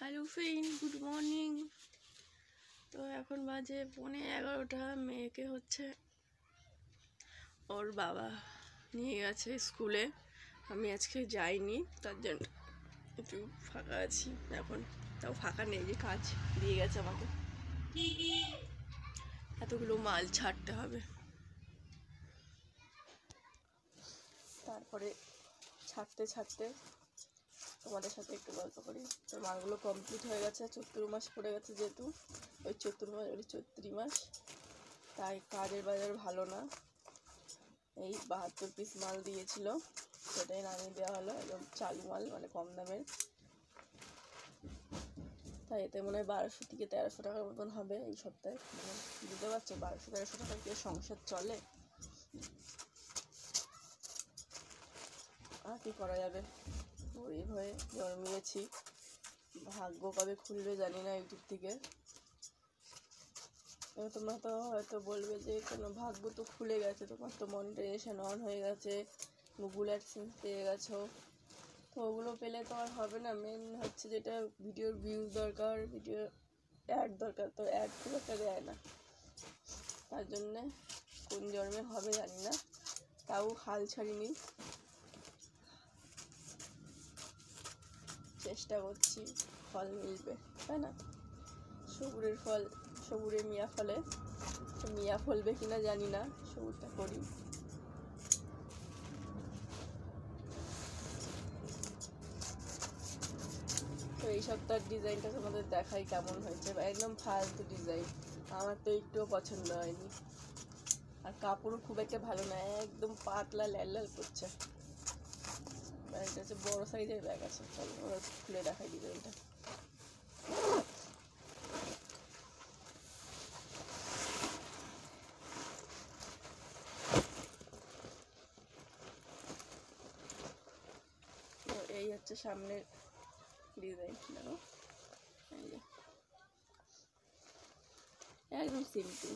Hello friend, good morning. তো এখন বাজে 11:15। মেয়েকে হচ্ছে ওর বাবা নিয়ে গেছে স্কুলে। আমি আজকে যাইনি, তার জন্য একটু ফাঁকা আছি এখন। তাও ফাঁকা নেই, যে কাজ দিয়ে গেছে আমাকে, এতগুলো মাল ছাড়তে হবে। তারপরে ছাড়তে তোমাদের সাথে একটু গল্প করি। তো মালগুলো কমপ্লিট হয়ে গেছে, চৈত্র মাস পড়ে গেছে যেহেতু, ওই চৈত্রি মাস, তাই কাজের বাজার ভালো না। এই 72 পিস মাল দিয়েছিল, সেটাই নামিয়ে দেওয়া হলো, একদম চালু মাল, মানে কম দামের। তাই এতে মনে হয় 1200 থেকে 1300 টাকার মতন হবে এই সপ্তাহে। মানে বুঝতে পারছো, 1200-1300 টাকা দিয়ে সংসার চলে? আর কি করা যাবে, গরিব হয়ে জন্মিয়েছি। ভাগ্য কবে খুলবে জানি না ইউটিউব থেকে। তোমরা তো হয়তো বলবে যে কোনো ভাগ্য তো খুলে গেছে, তোমার তো মনিটাইজেশন অন হয়ে গেছে, গুগল অ্যাডসেন্স পেয়ে গেছো। তো ওগুলো পেলে তো আর হবে না। মেন হচ্ছে যেটা ভিডিওর ভিউজ দরকার, ভিডিও অ্যাড দরকার, তো অ্যাড খুব একটা দেয় না। তার জন্যে কোন জন্মে হবে জানি না, তাও হাল ছাড়িনি, চেষ্টা করছি, ফল মিলবে, তাই না? সবুরের ফল, সবুরে মিয়া ফলে, মিয়া ফলবে কিনা জানি না, সবুরটা করি। তো এই সপ্তাহের ডিজাইনটা তোমাদের দেখাই কেমন হয়েছে। একদম ফালতু ডিজাইন, আমার তো একটুও পছন্দ হয়নি। আর কাপড়ও খুব একটা ভালো না, একদম পাতলা লাল করছে। ব্যাগটা হচ্ছে বড় সাইজের ব্যাগ আছে, চলো ওরা খুলে দেখাই ডিজাইনটা। তো এই হচ্ছে সামনের ডিজাইন, দেখো, এই যে একদম সিম্পল।